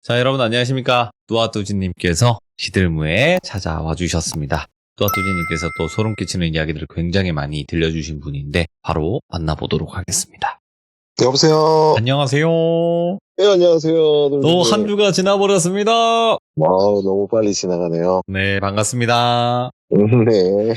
자, 여러분 안녕하십니까? 뚜아뚜지님께서 시들무에 찾아와 주셨습니다. 뚜아뚜지님께서 또 소름 끼치는 이야기들을 굉장히 많이 들려주신 분인데 바로 만나보도록 하겠습니다. 여보세요. 안녕하세요. 네, 안녕하세요. 또 한 주가 지나버렸습니다. 와우, 너무 빨리 지나가네요. 네, 반갑습니다. 네.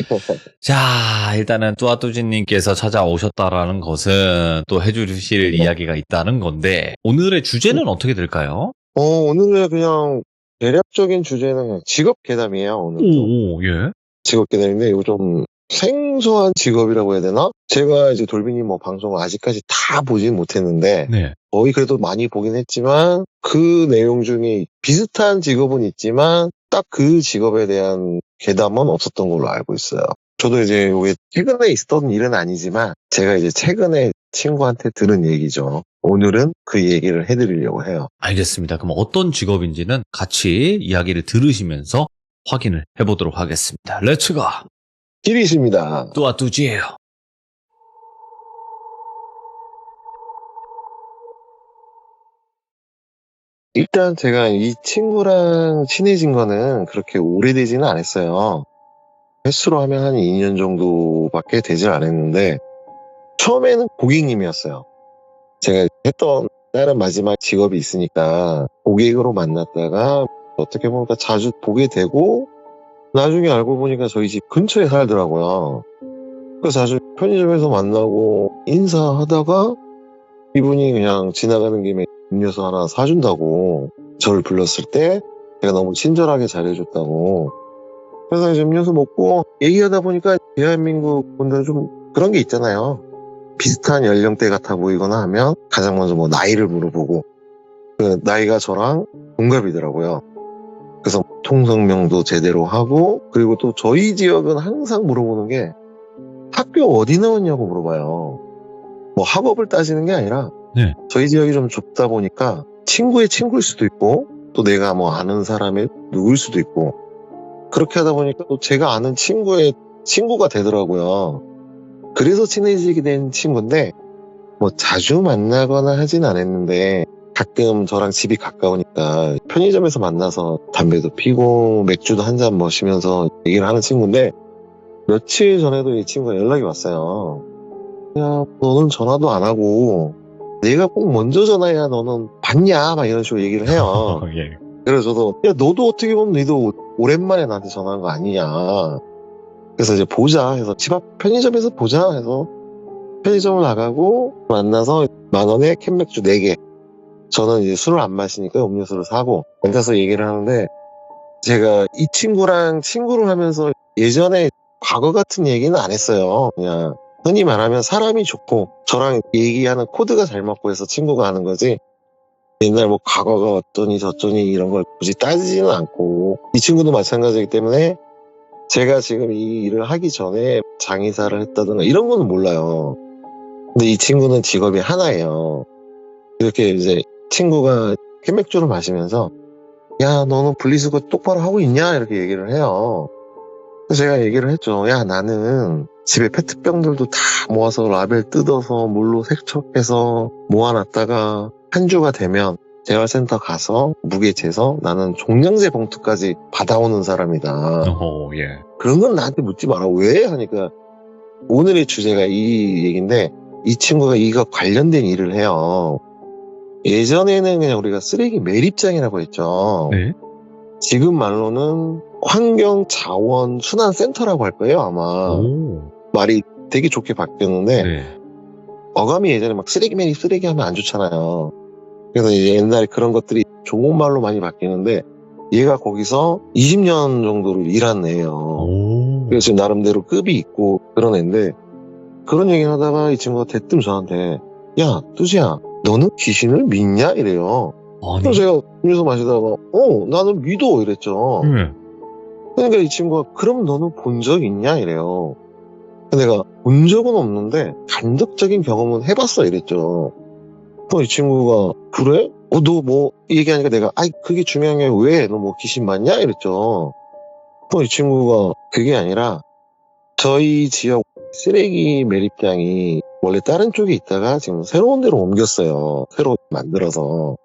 자, 일단은 뚜아뚜지님께서 찾아오셨다라는 것은 또 해주실 이야기가 있다는 건데 오늘의 주제는 어떻게 될까요? 오늘은 그냥 대략적인 주제는 그냥 직업 괴담이에요, 오늘도. 오, 예. 직업 괴담인데, 이거 좀 생소한 직업이라고 해야 되나? 제가 이제 돌비님 방송을 아직까지 다 보진 못했는데, 네. 거의 그래도 많이 보긴 했지만, 그 내용 중에 비슷한 직업은 있지만, 딱 그 직업에 대한 괴담은 없었던 걸로 알고 있어요. 저도 이제 이게 최근에 있었던 일은 아니지만, 제가 이제 최근에 친구한테 들은 얘기죠. 오늘은 그 얘기를 해드리려고 해요. 알겠습니다. 그럼 어떤 직업인지는 같이 이야기를 들으시면서 확인을 해보도록 하겠습니다. 렛츠고! 길이십니다. 뚜아뚜지예요. 일단 제가 이 친구랑 친해진 거는 그렇게 오래되지는 않았어요. 횟수로 하면 한 2년 정도밖에 되질 않았는데, 처음에는 고객님이었어요. 제가 했던 다른 마지막 직업이 있으니까 고객으로 만났다가 어떻게 보니까 자주 보게 되고, 나중에 알고 보니까 저희 집 근처에 살더라고요. 그래서 자주 편의점에서 만나고 인사하다가 이분이 그냥 지나가는 김에 음료수 하나 사준다고 저를 불렀을 때 제가 너무 친절하게 잘해줬다고. 그래서 이제 음료수 먹고 얘기하다 보니까 대한민국 분들 좀 그런 게 있잖아요. 비슷한 연령대 같아 보이거나 하면 가장 먼저 나이를 물어보고, 그 나이가 저랑 동갑이더라고요. 그래서 통성명도 제대로 하고, 그리고 또 저희 지역은 항상 물어보는 게 학교 어디 나왔냐고 물어봐요. 학업을 따지는 게 아니라, 네. 저희 지역이 좀 좁다 보니까 친구의 친구일 수도 있고, 또 내가 아는 사람의 누구일 수도 있고, 그렇게 하다 보니까 또 제가 아는 친구의 친구가 되더라고요. 그래서 친해지게 된 친구인데, 자주 만나거나 하진 않았는데, 가끔 저랑 집이 가까우니까 편의점에서 만나서 담배도 피고 맥주도 한 잔 마시면서 얘기를 하는 친구인데, 며칠 전에도 이 친구가 연락이 왔어요. 야, 너는 전화도 안 하고 내가 꼭 먼저 전화해야 너는 받냐? 막 이런 식으로 얘기를 해요. 예. 그래서 저도, 야, 너도 어떻게 보면 너도 오랜만에 나한테 전화한 거 아니냐. 그래서 이제 보자 해서 집 앞 편의점에서 보자 해서 편의점을 나가고 만나서 10,000원에 캔맥주 4개. 저는 이제 술을 안 마시니까 음료수를 사고 앉아서 얘기를 하는데, 제가 이 친구랑 친구를 하면서 예전에 과거 같은 얘기는 안 했어요. 그냥 흔히 말하면 사람이 좋고 저랑 얘기하는 코드가 잘 맞고 해서 친구가 하는 거지, 옛날 과거가 어쩌니 저쩌니 이런 걸 굳이 따지지는 않고, 이 친구도 마찬가지이기 때문에 제가 지금 이 일을 하기 전에 장의사를 했다든가 이런 거는 몰라요. 근데 이 친구는 직업이 하나예요. 이렇게 이제 친구가 캔맥주를 마시면서, 야, 너는 분리수거 똑바로 하고 있냐? 이렇게 얘기를 해요. 그래서 제가 얘기를 했죠. 야, 나는 집에 페트병들도 다 모아서 라벨 뜯어서 물로 세척해서 모아놨다가 한 주가 되면 재활센터 가서 무게 재서 나는 종량제 봉투까지 받아오는 사람이다. 예. 그런 건 나한테 묻지 마라. 왜? 하니까 오늘의 주제가 이 얘기인데, 이 친구가 이거 관련된 일을 해요. 예전에는 그냥 우리가 쓰레기 매립장이라고 했죠. 네. 지금 말로는 환경자원순환센터라고 할 거예요, 아마. 오. 말이 되게 좋게 바뀌었는데, 네. 어감이 예전에 쓰레기 매립 쓰레기 하면 안 좋잖아요. 그래서 이제 옛날에 그런 것들이 좋은 말로 많이 바뀌는데, 얘가 거기서 20년 정도를 일한 애예요. 오. 그래서 지금 나름대로 급이 있고 그런 애인데, 그런 얘기를 하다가 이 친구가 대뜸 저한테, 야, 뚜지야, 너는 귀신을 믿냐? 이래요. 아니. 그래서 제가 음료수 마시다가, 나는 믿어. 이랬죠. 네. 그러니까 이 친구가, 그럼 너는 본 적 있냐? 이래요. 내가 본 적은 없는데 간접적인 경험은 해봤어. 이랬죠. 이 친구가, 그래? 너 얘기하니까 내가, 그게 중요한 게 왜? 너 귀신 맞냐? 이랬죠. 이 친구가, 그게 아니라 저희 지역 쓰레기 매립장이 원래 다른 쪽에 있다가 지금 새로운 데로 옮겼어요. 새로 만들어서.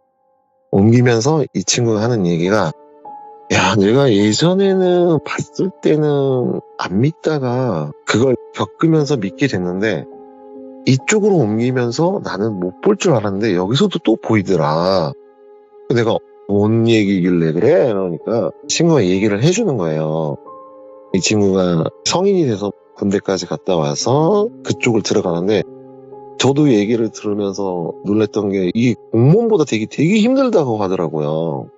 옮기면서 이 친구가 하는 얘기가, 야, 내가 예전에는 봤을 때는 안 믿다가 그걸 겪으면서 믿게 됐는데 이쪽으로 옮기면서 나는 못 볼 줄 알았는데 여기서도 또 보이더라. 내가 뭔 얘기길래 그래? 그러니까 친구가 얘기를 해주는 거예요. 이 친구가 성인이 돼서 군대까지 갔다 와서 그쪽을 들어가는데 저도 얘기를 들으면서 놀랬던 게 이 공무원보다 되게 힘들다고 하더라고요.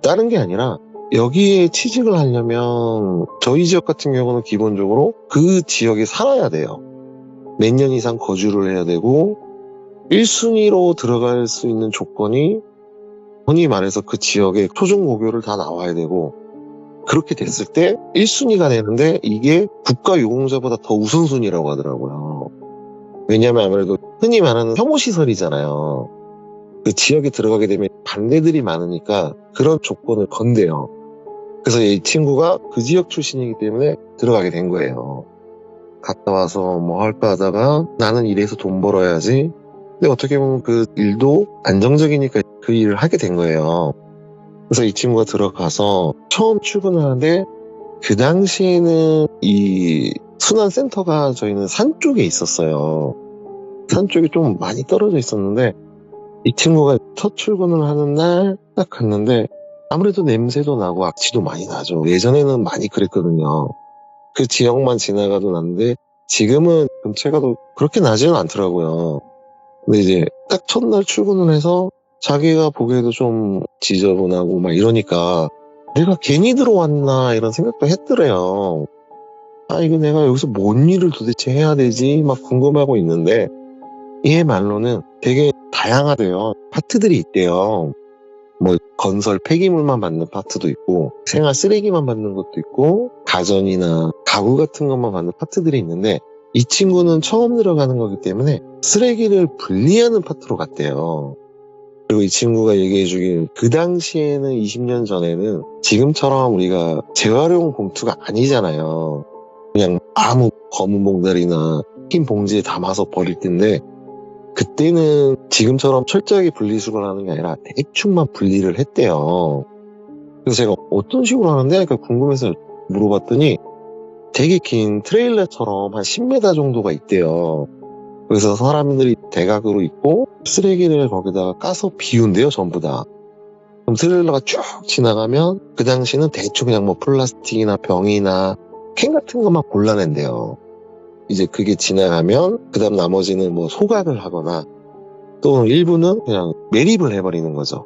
다른 게 아니라 여기에 취직을 하려면 저희 지역 같은 경우는 기본적으로 그 지역에 살아야 돼요. 몇 년 이상 거주를 해야 되고 1순위로 들어갈 수 있는 조건이 흔히 말해서 그 지역에 초중고교를 다 나와야 되고 그렇게 됐을 때 1순위가 되는데 이게 국가유공자보다 더 우선순위라고 하더라고요. 왜냐하면 아무래도 흔히 말하는 혐오시설이잖아요. 그 지역에 들어가게 되면 반대들이 많으니까 그런 조건을 건대요. 그래서 이 친구가 그 지역 출신이기 때문에 들어가게 된 거예요. 갔다 와서 뭐 할까 하다가 나는 이래서 돈 벌어야지. 근데 어떻게 보면 그 일도 안정적이니까 그 일을 하게 된 거예요. 그래서 이 친구가 들어가서 처음 출근을 하는데 그 당시에는 이 순환센터가 저희는 산 쪽에 있었어요. 산 쪽에 좀 많이 떨어져 있었는데 이 친구가 첫 출근을 하는 날 딱 갔는데 아무래도 냄새도 나고 악취도 많이 나죠. 예전에는 많이 그랬거든요. 그 지역만 지나가도 났는데 지금은 근처에 가도 그렇게 나지는 않더라고요. 근데 이제 딱 첫날 출근을 해서 자기가 보기에도 좀 지저분하고 막 이러니까 내가 괜히 들어왔나 이런 생각도 했더래요. 아, 이거 내가 여기서 뭔 일을 도대체 해야 되지? 막 궁금하고 있는데 얘 말로는 되게 다양하대요. 파트들이 있대요. 뭐 건설 폐기물만 받는 파트도 있고 생활 쓰레기만 받는 것도 있고 가전이나 가구 같은 것만 받는 파트들이 있는데 이 친구는 처음 들어가는 거기 때문에 쓰레기를 분리하는 파트로 갔대요. 그리고 이 친구가 얘기해 주길 그 당시에는 20년 전에는 지금처럼 우리가 재활용 봉투가 아니잖아요. 그냥 아무 검은 봉다리나 흰 봉지에 담아서 버릴 텐데 그때는 지금처럼 철저하게 분리수거를 하는 게 아니라 대충만 분리를 했대요. 그래서 제가 어떤 식으로 하는데? 그러니까 궁금해서 물어봤더니 되게 긴 트레일러처럼 한 10m 정도가 있대요. 그래서 사람들이 대각으로 있고 쓰레기를 거기다가 까서 비운대요, 전부 다. 그럼 트레일러가 쭉 지나가면 그 당시는 대충 그냥 뭐 플라스틱이나 병이나 캔 같은 것만 골라낸대요. 이제 그게 지나가면 그 다음 나머지는 뭐 소각을 하거나 또 일부는 그냥 매립을 해버리는 거죠.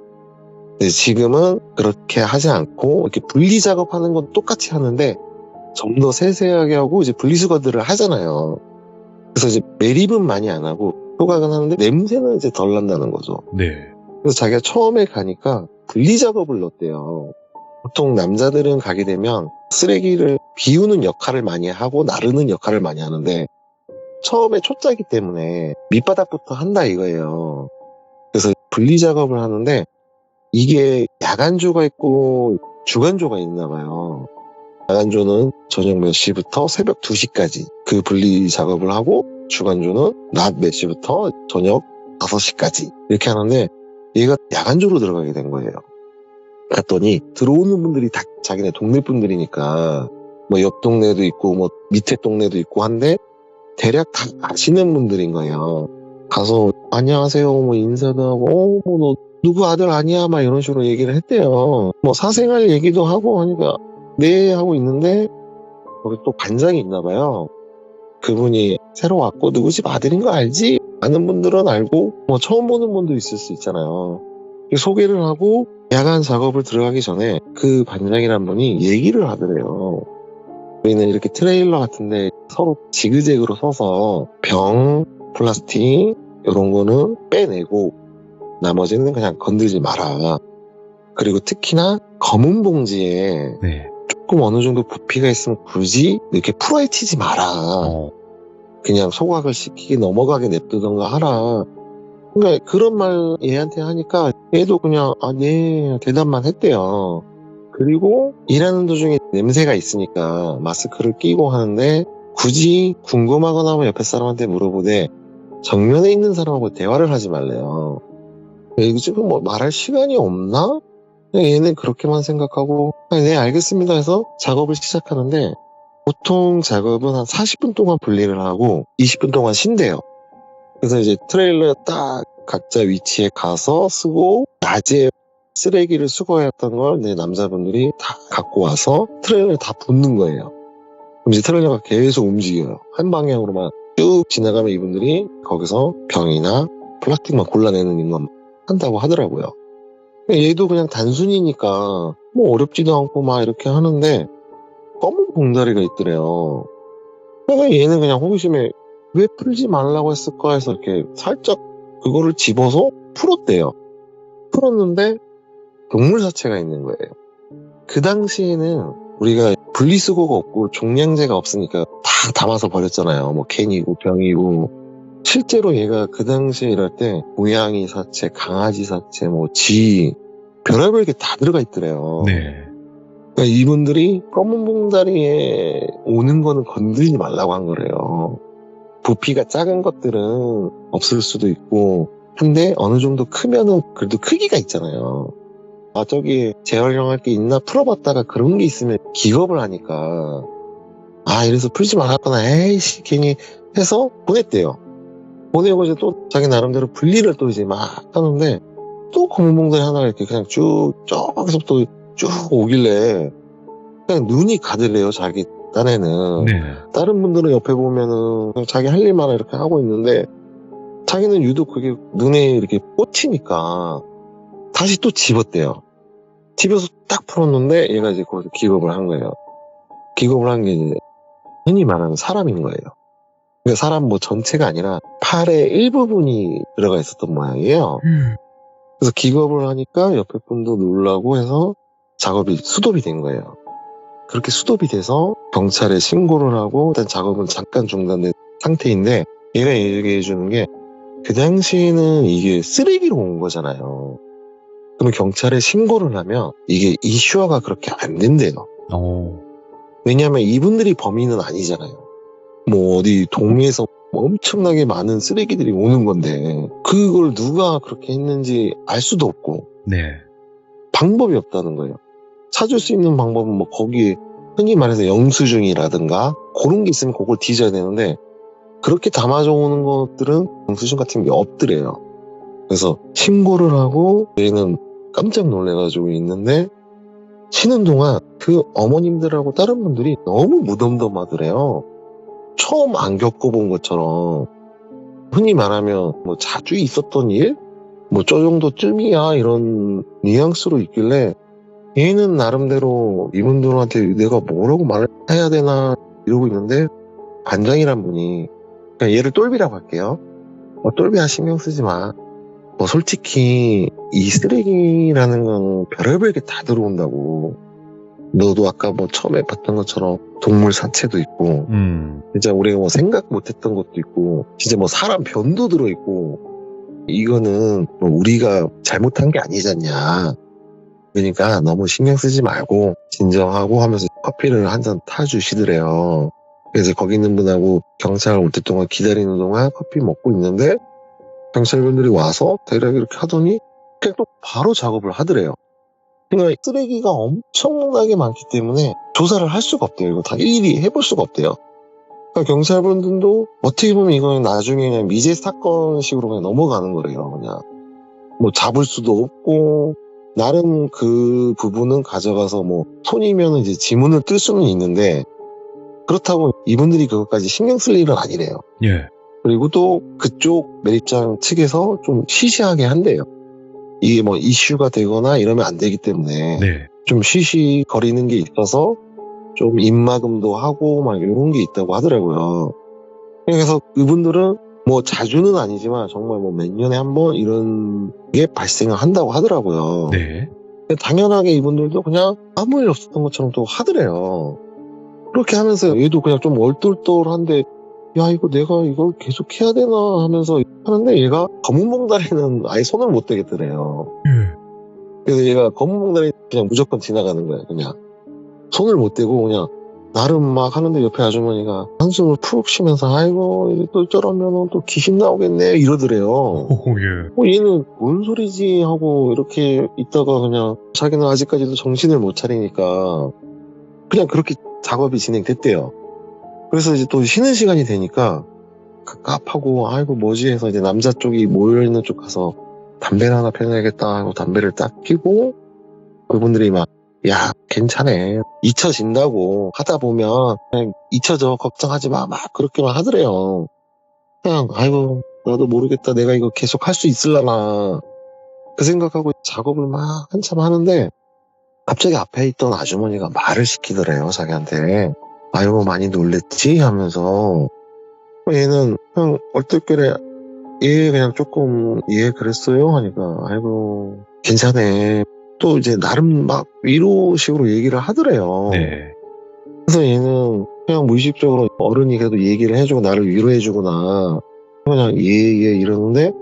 근데 지금은 그렇게 하지 않고 이렇게 분리 작업하는 건 똑같이 하는데 좀 더 세세하게 하고 이제 분리수거들을 하잖아요. 그래서 이제 매립은 많이 안 하고 소각은 하는데 냄새는 이제 덜 난다는 거죠. 네. 그래서 자기가 처음에 가니까 분리 작업을 넣었대요. 보통 남자들은 가게 되면 쓰레기를 비우는 역할을 많이 하고 나르는 역할을 많이 하는데 처음에 초짜이기 때문에 밑바닥부터 한다 이거예요. 그래서 분리 작업을 하는데 이게 야간조가 있고 주간조가 있나 봐요. 야간조는 저녁 몇 시부터 새벽 2시까지 그 분리 작업을 하고 주간조는 낮 몇 시부터 저녁 5시까지 이렇게 하는데 얘가 야간조로 들어가게 된 거예요. 갔더니 들어오는 분들이 다 자기네 동네 분들이니까 뭐 옆 동네도 있고 뭐 밑에 동네도 있고 한데 대략 다 아시는 분들인 거예요. 가서 안녕하세요 뭐 인사도 하고 뭐 너 누구 아들 아니야 막 이런 식으로 얘기를 했대요. 뭐 사생활 얘기도 하고 하니까 네 하고 있는데 거기 또 반장이 있나 봐요. 그분이 새로 왔고 누구 집 아들인 거 알지? 아는 분들은 알고 뭐 처음 보는 분도 있을 수 있잖아요. 소개를 하고 야간 작업을 들어가기 전에 그 반장이란 분이 얘기를 하더래요. 우리는 이렇게 트레일러 같은데 서로 지그재그로 서서 병, 플라스틱 이런 거는 빼내고 나머지는 그냥 건들지 마라. 그리고 특히나 검은 봉지에 네. 조금 어느 정도 부피가 있으면 굳이 이렇게 풀어헤치지 마라. 그냥 소각을 시키게 넘어가게 냅두던가 하라. 그러니까 그런 말 얘한테 하니까 얘도 그냥 네 대답만 했대요. 그리고 일하는 도중에 냄새가 있으니까 마스크를 끼고 하는데 굳이 궁금하거나 하면 옆에 사람한테 물어보되 정면에 있는 사람하고 대화를 하지 말래요. 이거 지금 뭐 말할 시간이 없나? 그냥 얘는 그렇게만 생각하고 네 알겠습니다 해서 작업을 시작하는데 보통 작업은 한 40분 동안 분리를 하고 20분 동안 쉰대요. 그래서 이제 트레일러 딱 각자 위치에 가서 쓰고 낮에 쓰레기를 수거했던 걸 내 남자분들이 다 갖고 와서 트레일러에 다 붓는 거예요. 그럼 이제 트레일러가 계속 움직여요. 한 방향으로만 쭉 지나가면 이분들이 거기서 병이나 플라스틱만 골라내는 일만 한다고 하더라고요. 얘도 그냥 단순이니까 뭐 어렵지도 않고 막 이렇게 하는데 검은 봉다리가 있더래요. 그래서 얘는 그냥 호기심에 왜 풀지 말라고 했을까 해서 이렇게 살짝 그거를 집어서 풀었대요. 풀었는데 동물 사체가 있는 거예요. 그 당시에는 우리가 분리수거가 없고 종량제가 없으니까 다 담아서 버렸잖아요. 뭐 캔이고 병이고. 실제로 얘가 그 당시에 일할 때 고양이 사체, 강아지 사체, 뭐 쥐, 별의별 게 다 들어가 있더래요. 네. 그러니까 이분들이 검은 봉다리에 오는 거는 건드리지 말라고 한 거래요. 부피가 작은 것들은 없을 수도 있고 한데 어느 정도 크면은 그래도 크기가 있잖아요. 아 저기 재활용할 게 있나 풀어봤다가 그런 게 있으면 기겁을 하니까 아 이래서 풀지 말았구나 에이씨 괜히 해서 보냈대요. 보내고 이제 또 자기 나름대로 분리를 또 이제 막 하는데 또 검은 봉다리 하나가 이렇게 그냥 쭉 저기서부터 쭉 오길래 그냥 눈이 가더래요 자기 딴에는. 네. 다른 분들은 옆에 보면은 그냥 자기 할 일만 이렇게 하고 있는데 자기는 유독 그게 눈에 이렇게 꽂히니까 다시 또 집었대요. 집에서 딱 풀었는데 얘가 이제 거기서 기겁을 한 거예요. 기겁을 한 게 이제 흔히 말하는 사람인 거예요. 그러니까 사람 뭐 전체가 아니라 팔의 일부분이 들어가 있었던 모양이에요. 그래서 기겁을 하니까 옆에 분도 놀라고 해서 작업이 수독이 된 거예요. 그렇게 수독이 돼서 경찰에 신고를 하고 일단 작업은 잠깐 중단된 상태인데 얘가 얘기해 주는 게 그 당시에는 이게 쓰레기로 온 거잖아요. 그러면 경찰에 신고를 하면 이게 이슈화가 그렇게 안 된대요. 왜냐하면 이분들이 범인은 아니잖아요. 뭐 어디 동네에서 엄청나게 많은 쓰레기들이 오는 건데 그걸 누가 그렇게 했는지 알 수도 없고 네. 방법이 없다는 거예요. 찾을 수 있는 방법은 뭐 거기에 흔히 말해서 영수증이라든가 그런 게 있으면 그걸 뒤져야 되는데 그렇게 담아져 오는 것들은 영수증 같은 게 없더래요. 그래서 신고를 하고 얘는 깜짝 놀래가지고 있는데 쉬는 동안 그 어머님들하고 다른 분들이 너무 무덤덤하더래요. 처음 안 겪어본 것처럼 흔히 말하면 뭐 자주 있었던 일? 뭐 저 정도쯤이야 이런 뉘앙스로 있길래 얘는 나름대로 이분들한테 내가 뭐라고 말해야 되나 이러고 있는데 반장이란 분이 그냥 얘를 똘비라고 할게요. 똘비야 신경 쓰지 마. 뭐 솔직히 이 쓰레기라는 건 별의별 게 다 들어온다고. 너도 아까 뭐 처음에 봤던 것처럼 동물 사체도 있고 진짜 우리가 뭐 생각 못했던 것도 있고 진짜 뭐 사람 변도 들어있고 이거는 뭐 우리가 잘못한 게 아니지 않냐. 그러니까 너무 신경 쓰지 말고 진정하고 하면서 커피를 한 잔 타주시더래요. 그래서 거기 있는 분하고 경찰 올 때 동안 기다리는 동안 커피 먹고 있는데 경찰분들이 와서 대략 이렇게 하더니 그냥 또 바로 작업을 하더래요. 그러니까 쓰레기가 엄청나게 많기 때문에 조사를 할 수가 없대요. 이거 다 일일이 해볼 수가 없대요. 그러니까 경찰분들도 어떻게 보면 이거는 나중에 그냥 미제 사건식으로 그냥 넘어가는 거래요. 그냥 뭐 잡을 수도 없고 나름 그 부분은 가져가서 뭐 손이면 이제 지문을 뜰 수는 있는데 그렇다고 이분들이 그것까지 신경 쓸 일은 아니래요. 예. 그리고 또 그쪽 매립장 측에서 좀 시시하게 한대요. 이게 뭐 이슈가 되거나 이러면 안 되기 때문에 네. 좀 시시거리는 게 있어서 좀 입마금도 하고 막 이런 게 있다고 하더라고요. 그래서 그분들은 뭐 자주는 아니지만 정말 뭐 몇 년에 한 번 이런 게 발생을 한다고 하더라고요. 네. 당연하게 이분들도 그냥 아무 일 없었던 것처럼 또 하더래요. 그렇게 하면서 얘도 그냥 좀 얼떨떨한데 야 이거 내가 이걸 계속 해야 되나 하면서 하는데 얘가 검은 봉다리는 아예 손을 못 대겠더래요. 그래서 얘가 검은 봉다리 그냥 무조건 지나가는 거야. 그냥 손을 못 대고 그냥 나름 막 하는데 옆에 아주머니가 한숨을 푹 쉬면서 아이고 이게 또 저러면 또 귀신 나오겠네 이러더래요. 예. 얘는 뭔 소리지 하고 이렇게 있다가 그냥 자기는 아직까지도 정신을 못 차리니까 그냥 그렇게 작업이 진행됐대요. 그래서 이제 또 쉬는 시간이 되니까 갑갑하고 아이고 뭐지 해서 이제 남자 쪽이 모여있는 쪽 가서 담배를 하나 펴야겠다 하고 담배를 딱 피고 그분들이 막 야 괜찮아 잊혀진다고 하다 보면 그냥 잊혀져 걱정하지 마 막 그렇게만 하더래요. 그냥 아이고 나도 모르겠다 내가 이거 계속 할 수 있을라나 그 생각하고 작업을 막 한참 하는데 갑자기 앞에 있던 아주머니가 말을 시키더래요 자기한테. 아이고 많이 놀랬지 하면서 얘는 그냥 얼떨결에 예 그냥 조금 예 그랬어요 하니까 아이고 괜찮아 또 이제 나름 막 위로식으로 얘기를 하더래요. 네. 그래서 얘는 그냥 무의식적으로 어른이 그래도 얘기를 해주고 나를 위로해주구나 그냥 예예 이러는데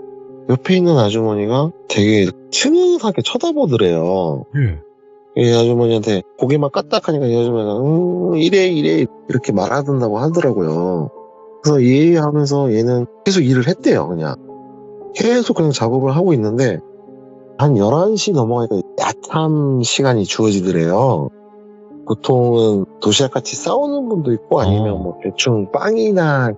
옆에 있는 아주머니가 되게 친근하게 쳐다보더래요. 예. 이 아주머니한테 고개만 까딱하니까 이 아주머니가 이래 이렇게 말하던다고 하더라고요. 그래서 예 하면서 얘는 계속 일을 했대요. 그냥 계속 그냥 작업을 하고 있는데 한 11시 넘어가니까 야탐 시간이 주어지더래요. 보통은 도시락같이 싸우는 분도 있고 아니면 뭐 대충 빵이나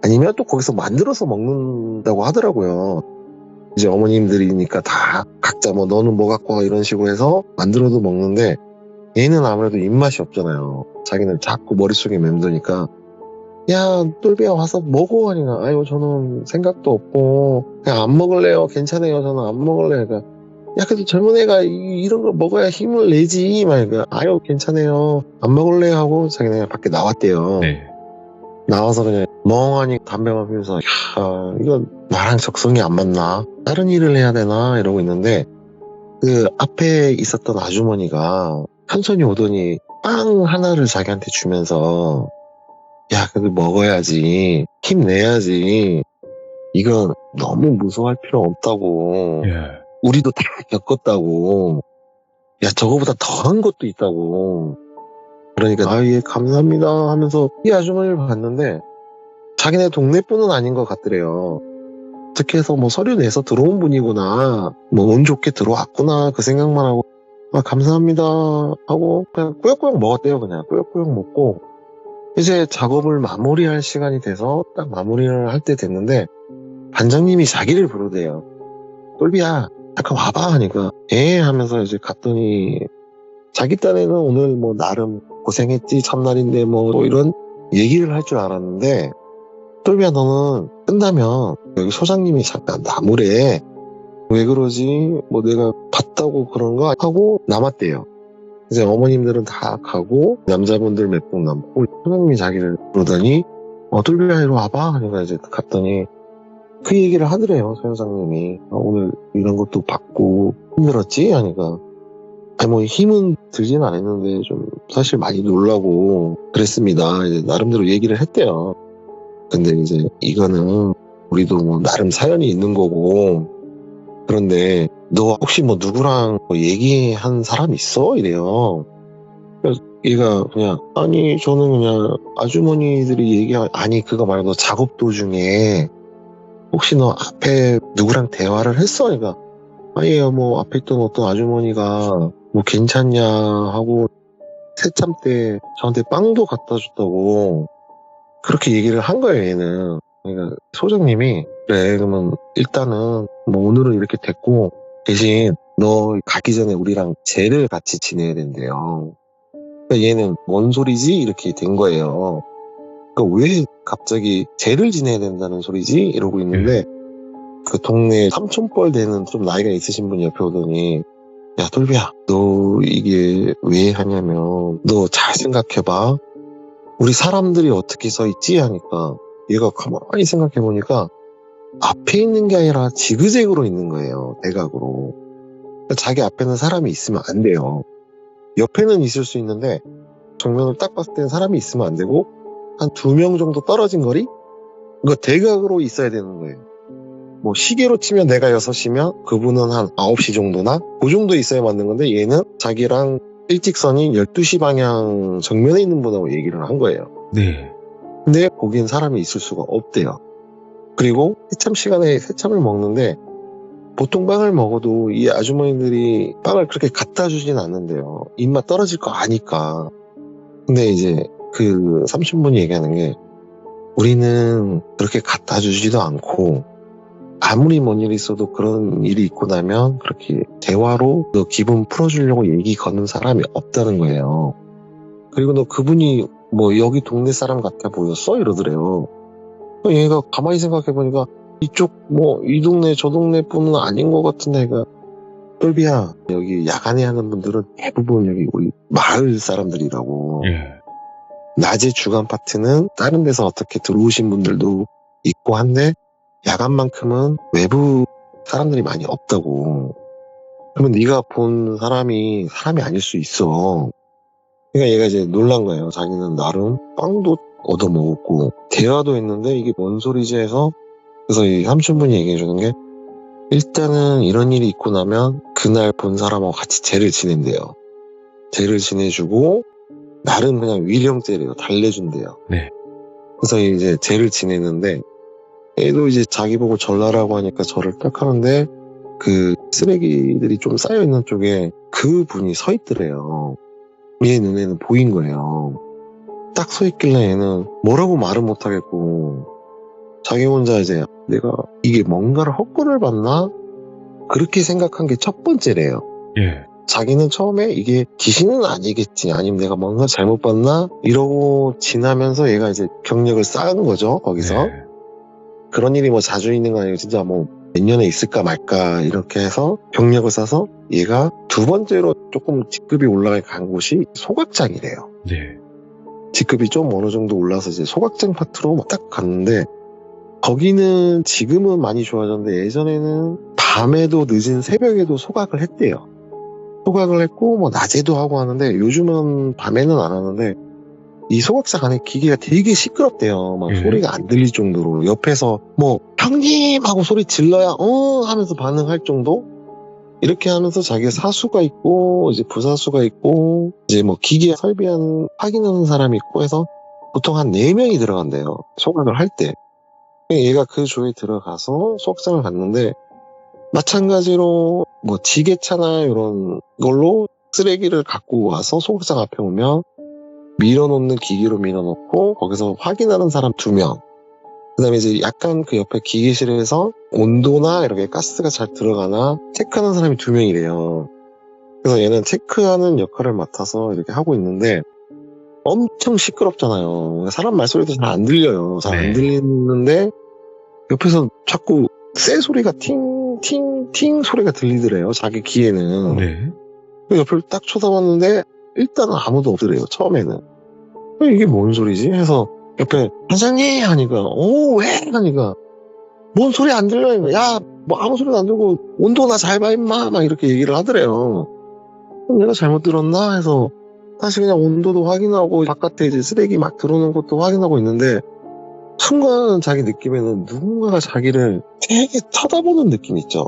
아니면 또 거기서 만들어서 먹는다고 하더라고요. 이제 어머님들이니까 다 각자 뭐 너는 뭐 갖고 와 이런 식으로 해서 만들어도 먹는데 얘는 아무래도 입맛이 없잖아요. 자기는 자꾸 머릿속에 맴도니까 야 똘비야 와서 먹어 하니까 아유 저는 생각도 없고 그냥 안 먹을래요 괜찮아요 저는 안 먹을래요 그러니까 야 그래도 젊은 애가 이런 거 먹어야 힘을 내지 막 아유 괜찮아요 안 먹을래요 하고 자기는 그냥 밖에 나왔대요. 네. 나와서 그냥 멍하니 담배만 피면서 야 이거 나랑 적성이 안 맞나 다른 일을 해야 되나 이러고 있는데 그 앞에 있었던 아주머니가 천천히 오더니 빵 하나를 자기한테 주면서 야 그래도 먹어야지 힘내야지 이건 너무 무서워할 필요 없다고 예. 우리도 다 겪었다고 야 저거보다 더한 것도 있다고 그러니까 아 예 감사합니다 하면서 이 아주머니를 봤는데 자기네 동네 분은 아닌 것 같더래요. 어떻게 해서 뭐 서류 내서 들어온 분이구나 뭐 운 좋게 들어왔구나 그 생각만 하고 아 감사합니다 하고 그냥 꾸역꾸역 먹었대요. 그냥 꾸역꾸역 먹고 이제 작업을 마무리할 시간이 돼서 딱 마무리를 할 때 됐는데 반장님이 자기를 부르대요. 똘비야 잠깐 와봐 하니까 예 하면서 이제 갔더니 자기 딴에는 오늘 뭐 나름 고생했지 참날인데 뭐 이런 얘기를 할 줄 알았는데 똘비야 너는 끝나면 여기 소장님이 잠깐 나무래 왜 그러지 뭐 내가 봤다고 그런가 하고 남았대요. 이제 어머님들은 다 가고 남자분들 몇 분 남고 소장님이 자기를 부르더니 똘비야 이리 와봐 하니까 이제 갔더니 그 얘기를 하더래요. 소 여사님이 오늘 이런 것도 받고 힘들었지 하니까 아니 뭐 힘은 들진 않았는데 좀 사실 많이 놀라고 그랬습니다. 이제 나름대로 얘기를 했대요. 근데 이제 이거는 우리도 뭐 나름 사연이 있는 거고 그런데 너 혹시 뭐 누구랑 뭐 얘기한 사람 있어? 이래요. 그래서 얘가 그냥 아니 저는 그냥 아주머니들이 아니 그거 말고 작업 도중에 혹시 너 앞에 누구랑 대화를 했어? 그러니까 아니에요 뭐 앞에 있던 어떤 아주머니가 뭐 괜찮냐 하고 새참 때 저한테 빵도 갖다 줬다고 그렇게 얘기를 한 거예요 얘는. 그러니까 소장님이 그래 그러면 일단은 뭐 오늘은 이렇게 됐고 대신 너 가기 전에 우리랑 제를 같이 지내야 된대요. 그러니까 얘는 뭔 소리지 이렇게 된 거예요. 그러니까 왜 갑자기 제를 지내야 된다는 소리지 이러고 있는데 그 동네 삼촌뻘 되는 좀 나이가 있으신 분이 옆에 오더니 야 똘비야 너 이게 왜 하냐면 너 잘 생각해봐 우리 사람들이 어떻게 서 있지 하니까 얘가 가만히 생각해 보니까 앞에 있는 게 아니라 지그재그로 있는 거예요. 대각으로. 그러니까 자기 앞에는 사람이 있으면 안 돼요. 옆에는 있을 수 있는데 정면을 딱 봤을 때는 사람이 있으면 안 되고 한 2명 정도 떨어진 거리? 이거 대각으로 있어야 되는 거예요. 뭐 시계로 치면 내가 6시면 그분은 한 9시 정도나 그 정도 있어야 맞는 건데 얘는 자기랑 일직선이 12시 방향 정면에 있는 분하고 얘기를 한 거예요. 네. 근데 거긴 사람이 있을 수가 없대요. 그리고 새참 시간에 새참을 먹는데 보통 빵을 먹어도 이 아주머니들이 빵을 그렇게 갖다 주진 않는데요. 입맛 떨어질 거 아니까. 근데 이제 그 삼촌분이 얘기하는 게 우리는 그렇게 갖다 주지도 않고 아무리 뭔 일이 있어도 그런 일이 있고 나면 그렇게 대화로 너 기분 풀어주려고 얘기 거는 사람이 없다는 거예요. 그리고 너 그분이 뭐 여기 동네 사람 같아 보였어? 이러더래요. 얘가 가만히 생각해보니까 이쪽 뭐 이 동네 저 동네 분은 아닌 것 같은데 얘가 똘비야 여기 야간에 하는 분들은 대부분 여기 우리 마을 사람들이라고. 예. 낮에 주간 파트는 다른 데서 어떻게 들어오신 분들도 있고 한데 야간만큼은 외부 사람들이 많이 없다고. 그러면 네가 본 사람이 아닐 수 있어. 그러니까 얘가 이제 놀란 거예요. 자기는 나름 빵도 얻어먹었고 대화도 했는데 이게 뭔 소리지 해서 그래서 이 삼촌분이 얘기해 주는 게 일단은 이런 일이 있고 나면 그날 본 사람하고 같이 제를 지낸대요. 제를 지내주고 나름 그냥 위령제래요. 달래준대요. 네. 그래서 이제 제를 지내는데 얘도 이제 자기 보고 절나라고 하니까 절을 딱 하는데 그 쓰레기들이 좀 쌓여있는 쪽에 그 분이 서 있더래요. 얘 눈에는 보인 거예요. 딱 서 있길래 얘는 뭐라고 말은 못하겠고 자기 혼자 이제 내가 이게 뭔가를 헛걸을 봤나? 그렇게 생각한 게 첫 번째래요. 예. 자기는 처음에 이게 귀신은 아니겠지 아니면 내가 뭔가 잘못 봤나? 이러고 지나면서 얘가 이제 경력을 쌓은 거죠. 거기서. 네. 그런 일이 뭐 자주 있는 거 아니고 진짜 뭐 몇 년에 있을까 말까 이렇게 해서 경력을 쌓아서 얘가 두 번째로 조금 직급이 올라간 곳이 소각장이래요. 네. 직급이 좀 어느 정도 올라서 이제 소각장 파트로 딱 갔는데 거기는 지금은 많이 좋아졌는데 예전에는 밤에도 늦은 새벽에도 소각을 했대요. 소각을 했고 뭐 낮에도 하고 하는데 요즘은 밤에는 안 하는데 이 소각장 안에 기계가 되게 시끄럽대요. 막 소리가 안 들릴 정도로 옆에서 뭐 형님 하고 소리 질러야 하면서 반응할 정도? 이렇게 하면서 자기가 사수가 있고 이제 부사수가 있고 이제 뭐 기계 설비한 확인하는 사람이 있고 해서 보통 한 4명이 들어간대요. 소각을 할 때. 얘가 그 조에 들어가서 소각장을 갔는데 마찬가지로 뭐 지게차나 이런 걸로 쓰레기를 갖고 와서 소각장 앞에 오면 밀어놓는 기계로 밀어놓고 거기서 확인하는 사람 2명 그 다음에 이제 약간 그 옆에 기계실에서 온도나 이렇게 가스가 잘 들어가나 체크하는 사람이 2명이래요. 그래서 얘는 체크하는 역할을 맡아서 이렇게 하고 있는데 엄청 시끄럽잖아요. 사람 말소리도 잘 안 들려요. 잘 안 들리는데 옆에서 자꾸 쇠 소리가 팅팅팅 소리가 들리더래요. 자기 귀에는. 네. 옆을 딱 쳐다봤는데 일단은 아무도 없더래요. 처음에는. 이게 뭔 소리지? 해서 옆에 반장님 하니까 왜? 하니까 뭔 소리 안 들려? 야 뭐 아무 소리도 안 들고 온도나 잘 봐 임마 막 이렇게 얘기를 하더래요. 그럼 내가 잘못 들었나 해서 다시 그냥 온도도 확인하고 바깥에 이제 쓰레기 막 들어오는 것도 확인하고 있는데 순간 자기 느낌에는 누군가가 자기를 되게 쳐다보는 느낌 있죠.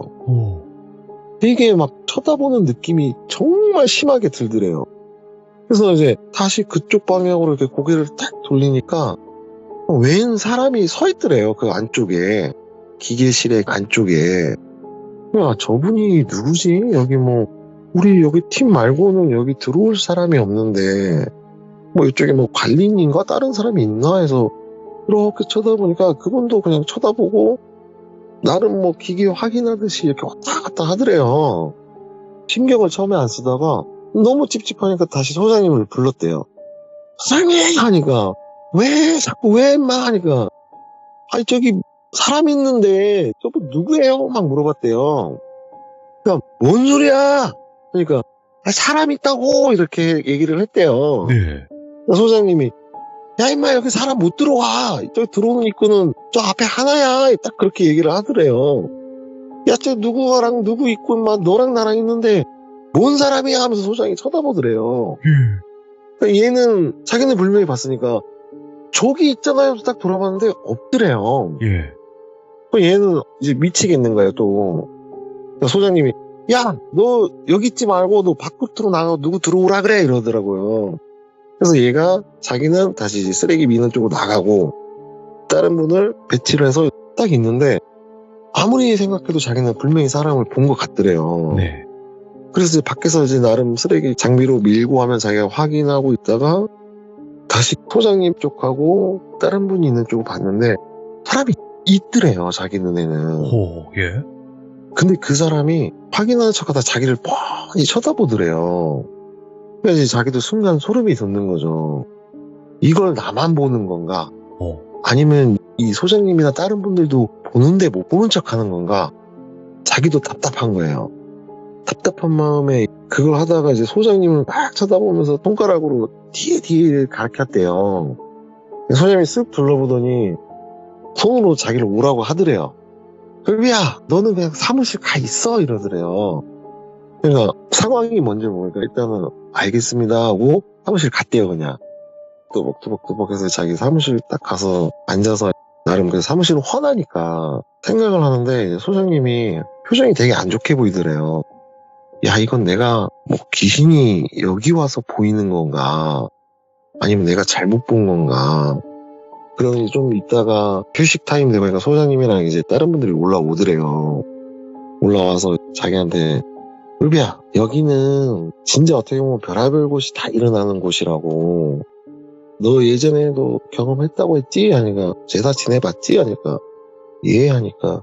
되게 막 쳐다보는 느낌이 정말 심하게 들더래요. 그래서 이제 다시 그쪽 방향으로 이렇게 고개를 딱 돌리니까 웬 사람이 서 있더래요. 그 안쪽에. 기계실의 안쪽에. 야, 저분이 누구지? 여기 뭐 우리 여기 팀 말고는 여기 들어올 사람이 없는데 뭐 이쪽에 뭐 관리인인가 다른 사람이 있나 해서 이렇게 쳐다보니까 그분도 그냥 쳐다보고 나름 뭐 기계 확인하듯이 이렇게 왔다 갔다 하더래요. 신경을 처음에 안 쓰다가 너무 찝찝하니까 다시 소장님을 불렀대요. 소장님! 하니까 왜 인마? 하니까 아니 저기 사람 있는데 저분 누구예요? 막 물어봤대요. 그러니까 뭔 소리야? 그러니까 사람 있다고 이렇게 얘기를 했대요. 네. 소장님이 야 임마 여기 사람 못 들어와. 저 들어오는 입구는 저 앞에 하나야. 딱 그렇게 얘기를 하더래요. 야 저 누구랑 누구 있고 임마 너랑 나랑 있는데 뭔 사람이야 하면서 소장이 쳐다보더래요. 그러니까 얘는 자기는 분명히 봤으니까 저기 있잖아요. 딱 돌아봤는데 없더래요. 예. 얘는 이제 미치겠는 거예요 또. 그러니까 소장님이 야, 너 여기 있지 말고 너 밖으로 나가 누구 들어오라 그래 이러더라고요. 그래서 얘가 자기는 다시 이제 쓰레기 미는 쪽으로 나가고 다른 분을 배치를 해서 딱 있는데 아무리 생각해도 자기는 분명히 사람을 본 것 같더래요. 네. 그래서 이제 밖에서 이제 나름 쓰레기 장비로 밀고 하면 자기가 확인하고 있다가 다시 소장님 쪽하고 다른 분이 있는 쪽을 봤는데 사람이 있더래요, 자기 눈에는. 오, 예. 근데 그 사람이 확인하는 척하다 자기를 뻔히 쳐다보더래요. 그래서 이제 자기도 순간 소름이 돋는 거죠. 이걸 나만 보는 건가? 아니면 이 소장님이나 다른 분들도 보는데 못 보는 척 하는 건가? 자기도 답답한 거예요. 답답한 마음에 그걸 하다가 이제 소장님을 막 쳐다보면서 손가락으로 뒤에 가르쳤대요. 소장님이 쓱 둘러보더니 손으로 자기를 오라고 하더래요. 야, 너는 그냥 사무실 가 있어 이러더래요. 그러니까 상황이 뭔지 모르니까 일단은 알겠습니다 하고 사무실 갔대요. 그냥 또박또박 해서 자기 사무실 딱 가서 앉아서 나름 그 사무실은 훤하니까 생각을 하는데 이제 소장님이 표정이 되게 안 좋게 보이더래요. 야, 이건 내가 뭐 귀신이 여기 와서 보이는 건가 아니면 내가 잘못 본 건가. 그러니 좀 있다가 휴식 타임 되고 그러니까 소장님이랑 이제 다른 분들이 올라오더래요. 올라와서 자기한테 울비야, 여기는 진짜 어떻게 보면 별의별 곳이 다 일어나는 곳이라고. 너 예전에도 경험했다고 했지? 하니까 제사 지내봤지? 하니까 예 하니까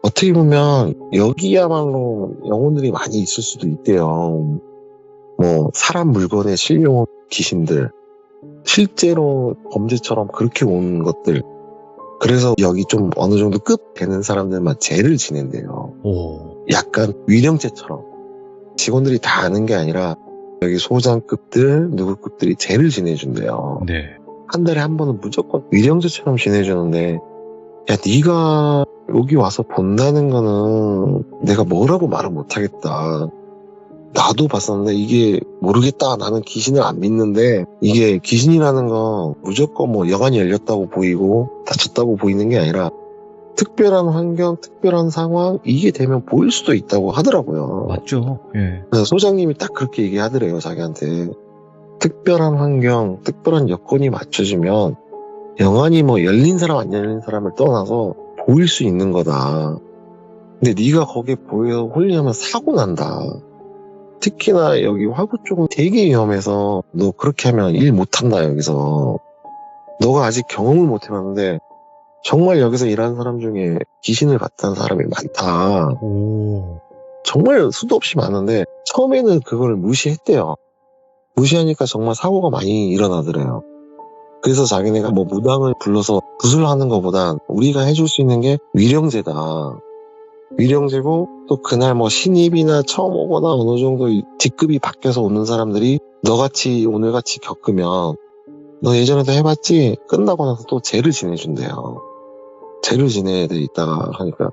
어떻게 보면 여기야말로 영혼들이 많이 있을 수도 있대요. 뭐 사람 물건에 실려온 귀신들, 실제로 범죄처럼 그렇게 온 것들. 그래서 여기 좀 어느 정도 급 되는 사람들만 죄를 지낸대요. 오. 약간 위령죄처럼. 직원들이 다 아는 게 아니라 여기 소장급들, 누구급들이 죄를 지내준대요. 네. 한 달에 한 번은 무조건 위령죄처럼 지내주는데 야, 네가 여기 와서 본다는 거는 내가 뭐라고 말을 못하겠다. 나도 봤었는데 이게 모르겠다. 나는 귀신을 안 믿는데 이게 귀신이라는 건 무조건 뭐 여관이 열렸다고 보이고 닫혔다고 보이는 게 아니라 특별한 환경, 특별한 상황 이게 되면 보일 수도 있다고 하더라고요. 맞죠. 예. 그래서 소장님이 딱 그렇게 얘기하더래요. 자기한테. 특별한 환경, 특별한 여건이 맞춰지면 영안이 뭐 열린 사람 안 열린 사람을 떠나서 보일 수 있는 거다. 근데 네가 거기에 보여서 홀리하면 사고 난다. 특히나 여기 화구 쪽은 되게 위험해서 너 그렇게 하면 일 못한다 여기서. 너가 아직 경험을 못 해봤는데 정말 여기서 일하는 사람 중에 귀신을 봤다는 사람이 많다. 오. 정말 수도 없이 많은데 처음에는 그걸 무시했대요. 무시하니까 정말 사고가 많이 일어나더래요. 그래서 자기네가 뭐 무당을 불러서 구슬하는 것보다 우리가 해줄 수 있는 게 위령제다. 위령제고 또 그날 뭐 신입이나 처음 오거나 어느 정도 직급이 바뀌어서 오는 사람들이 너같이 오늘같이 겪으면 너 예전에도 해봤지? 끝나고 나서 또 죄를 지내준대요. 죄를 지내야 돼 있다가 하니까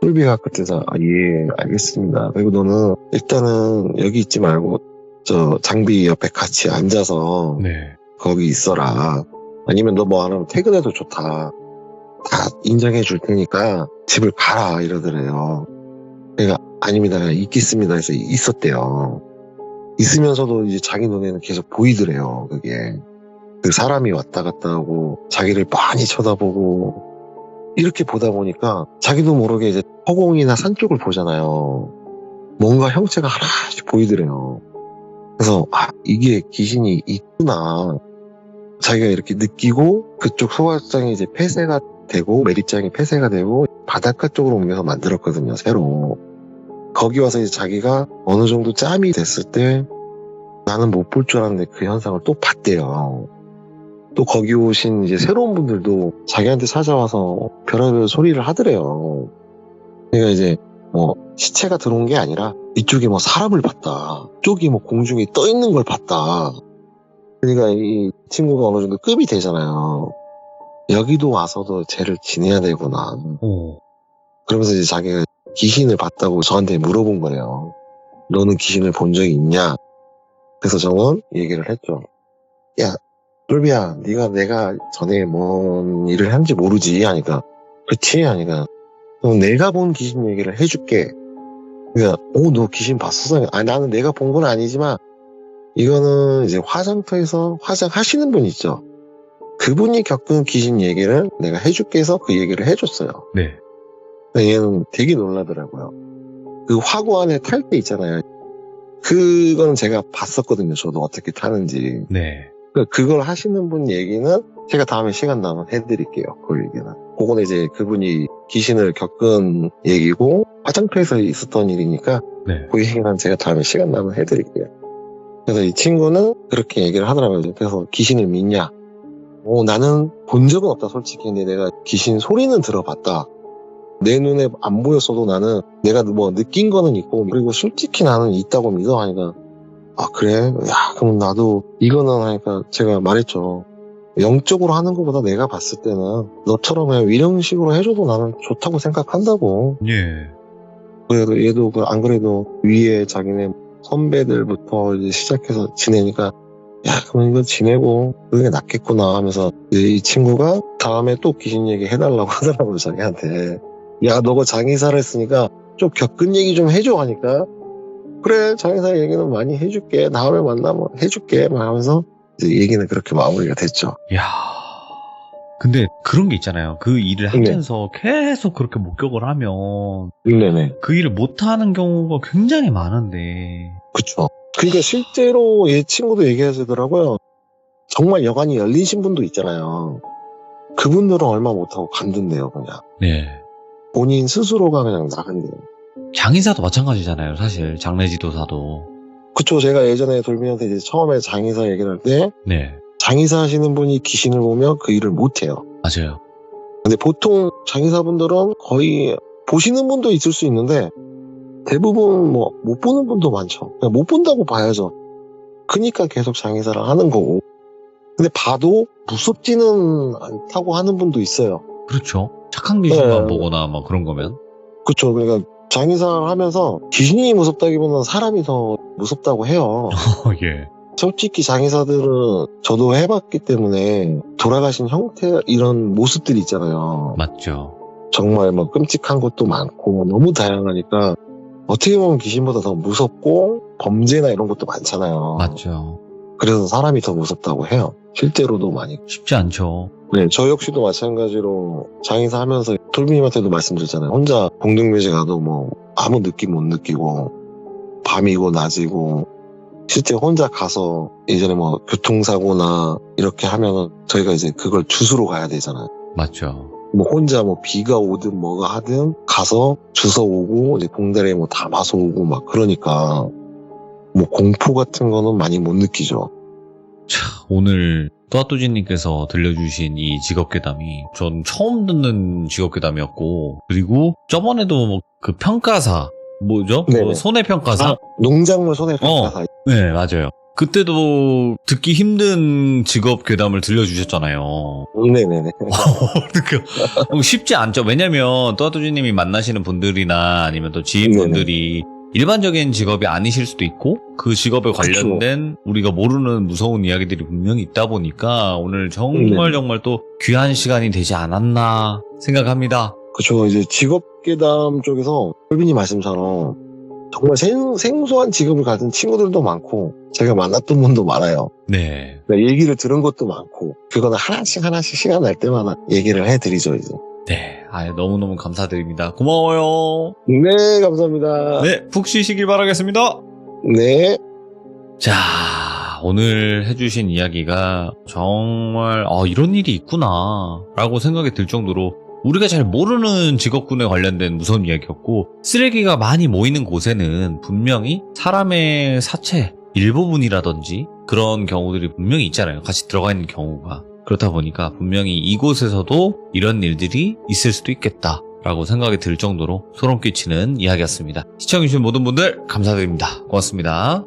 꿀비가 그때서 예 알겠습니다. 그리고 너는 일단은 여기 있지 말고 저 장비 옆에 같이 앉아서 네. 거기 있어라. 아니면 너 뭐 안 하면 퇴근해도 좋다. 다 인정해 줄 테니까 집을 가라 이러더래요. 그러니까 아닙니다. 있겠습니다 해서 있었대요. 있으면서도 이제 자기 눈에는 계속 보이더래요. 그게. 그 사람이 왔다 갔다 하고 자기를 빤히 쳐다보고 이렇게 보다 보니까 자기도 모르게 이제 허공이나 산 쪽을 보잖아요. 뭔가 형체가 하나씩 보이더래요. 그래서 이게 귀신이 있구나. 자기가 이렇게 느끼고 그쪽 소각장이 이제 폐쇄가 되고 매립장이 폐쇄가 되고 바닷가 쪽으로 옮겨서 만들었거든요. 새로. 거기 와서 이제 자기가 어느 정도 짬이 됐을 때 나는 못 볼 줄 알았는데 그 현상을 또 봤대요. 또 거기 오신 이제 새로운 분들도 자기한테 찾아와서 별의별 소리를 하더래요. 그러니까 이제 뭐 시체가 들어온 게 아니라 이쪽에 뭐 사람을 봤다. 이쪽이 뭐 공중에 떠 있는 걸 봤다. 그러니까 이 친구가 어느 정도 급이 되잖아요. 여기도 와서도 죄를 지내야 되구나. 오. 그러면서 이제 자기가 귀신을 봤다고 저한테 물어본 거예요. 너는 귀신을 본 적이 있냐? 그래서 저는 얘기를 했죠. 야, 똘비야, 네가 내가 전에 뭔 일을 한지 모르지? 하니까 그치? 하니까 그럼 내가 본 귀신 얘기를 해줄게. 그러니까 너 귀신 봤어? 나는 내가 본 건 아니지만 이거는 이제 화장터에서 화장하시는 분 있죠. 그분이 겪은 귀신 얘기를 내가 해줄게 해서 그 얘기를 해줬어요. 네. 근데 얘는 되게 놀라더라고요. 그 화구 안에 탈 때 있잖아요. 그건 제가 봤었거든요. 저도 어떻게 타는지. 네. 그걸 하시는 분 얘기는 제가 다음에 시간 나면 해드릴게요. 그 얘기는. 그거는 이제 그분이 귀신을 겪은 얘기고 화장터에서 있었던 일이니까 네. 그 얘기는 제가 다음에 시간 나면 해드릴게요. 그래서 이 친구는 그렇게 얘기를 하더라고요. 그래서 귀신을 믿냐? 나는 본 적은 없다 솔직히. 근데 내가 귀신 소리는 들어봤다. 내 눈에 안 보였어도 나는 내가 뭐 느낀 거는 있고, 그리고 솔직히 나는 있다고 믿어 하니까, 아 그래? 야 그럼 나도 이거는 하니까 제가 말했죠. 영적으로 하는 것보다 내가 봤을 때는 너처럼 그냥 이런 식으로 해줘도 나는 좋다고 생각한다고. 예. 그래도 얘도 안 그래도 위에 자기네 선배들부터 이제 시작해서 지내니까, 야 그럼 이거 지내고 그게 낫겠구나 하면서 이 친구가 다음에 또 귀신 얘기 해달라고 하더라고요. 자기한테. 야 너가 장의사를 했으니까 좀 겪은 얘기 좀 해줘 하니까, 그래 장의사 얘기는 많이 해줄게, 다음에 만나면 해줄게 막 하면서 이제 얘기는 그렇게 마무리가 됐죠. 야. 근데 그런 게 있잖아요. 그 일을 하면서 계속 그렇게 목격을 하면 네네. 그 일을 못하는 경우가 굉장히 많은데. 그쵸. 그러니까 실제로 이 친구도 얘기하시더라고요. 정말 여관이 열리신 분도 있잖아요. 그분들은 얼마 못하고 간든대요 그냥. 네. 본인 스스로가 그냥 나간대요. 장의사도 마찬가지잖아요. 사실 장례지도사도. 그쵸. 제가 예전에 돌빈한테 이제 처음에 장의사 얘기를 할 때, 네. 장의사 하시는 분이 귀신을 보면 그 일을 못해요. 맞아요. 근데 보통 장의사분들은 거의 보시는 분도 있을 수 있는데 대부분 뭐 못 보는 분도 많죠. 그냥 못 본다고 봐야죠. 그러니까 계속 장의사를 하는 거고. 근데 봐도 무섭지는 않다고 하는 분도 있어요. 그렇죠. 착한 귀신만 네. 보거나 막 그런 거면. 그쵸. 그러니까 장의사를 하면서 귀신이 무섭다기보다는 사람이 더 무섭다고 해요. 예. 솔직히 장의사들은 저도 해봤기 때문에 돌아가신 형태 이런 모습들이 있잖아요. 맞죠. 정말 뭐 끔찍한 것도 많고 너무 다양하니까 어떻게 보면 귀신보다 더 무섭고 범죄나 이런 것도 많잖아요. 맞죠. 그래서 사람이 더 무섭다고 해요. 실제로도 많이. 쉽지 않죠. 네, 저 역시도 마찬가지로 장의사 하면서 돌비님한테도 말씀드렸잖아요. 혼자 공동묘지 가도 뭐 아무 느낌 못 느끼고 밤이고 낮이고, 실제 혼자 가서 예전에 뭐 교통사고나 이렇게 하면은 저희가 이제 그걸 주스러 가야 되잖아요. 맞죠. 뭐 혼자 뭐 비가 오든 뭐가 하든 가서 주워 오고 이제 봉다리에 뭐 담아서 오고 막 그러니까 뭐 공포 같은 거는 많이 못 느끼죠. 자, 오늘 또아또지님께서 들려주신 이 직업괴담이 전 처음 듣는 직업괴담이었고, 그리고 저번에도 뭐 그 평가사 뭐죠? 네네. 그 손해평가사? 농작물 손해평가사. 네, 맞아요. 그때도 듣기 힘든 직업 괴담을 들려주셨잖아요. 네네네. 쉽지 않죠. 왜냐면 또아또지님이 만나시는 분들이나 아니면 또 지인분들이 일반적인 직업이 아니실 수도 있고, 그 직업에 관련된 우리가 모르는 무서운 이야기들이 분명히 있다 보니까 오늘 정말 또 귀한 시간이 되지 않았나 생각합니다. 그쵸. 이제 직업괴담 쪽에서 홀빈이 말씀처럼 정말 생소한 직업을 가진 친구들도 많고 제가 만났던 분도 많아요. 네. 얘기를 들은 것도 많고 그거는 하나씩 시간 날 때마다 얘기를 해드리죠 이제. 네. 너무너무 감사드립니다. 고마워요. 네, 감사합니다. 네. 푹 쉬시길 바라겠습니다. 네. 자, 오늘 해주신 이야기가 정말 이런 일이 있구나 라고 생각이 들 정도로 우리가 잘 모르는 직업군에 관련된 무서운 이야기였고, 쓰레기가 많이 모이는 곳에는 분명히 사람의 사체 일부분이라든지 그런 경우들이 분명히 있잖아요. 같이 들어가 있는 경우가. 그렇다 보니까 분명히 이곳에서도 이런 일들이 있을 수도 있겠다 라고 생각이 들 정도로 소름 끼치는 이야기였습니다. 시청해주신 모든 분들 감사드립니다. 고맙습니다.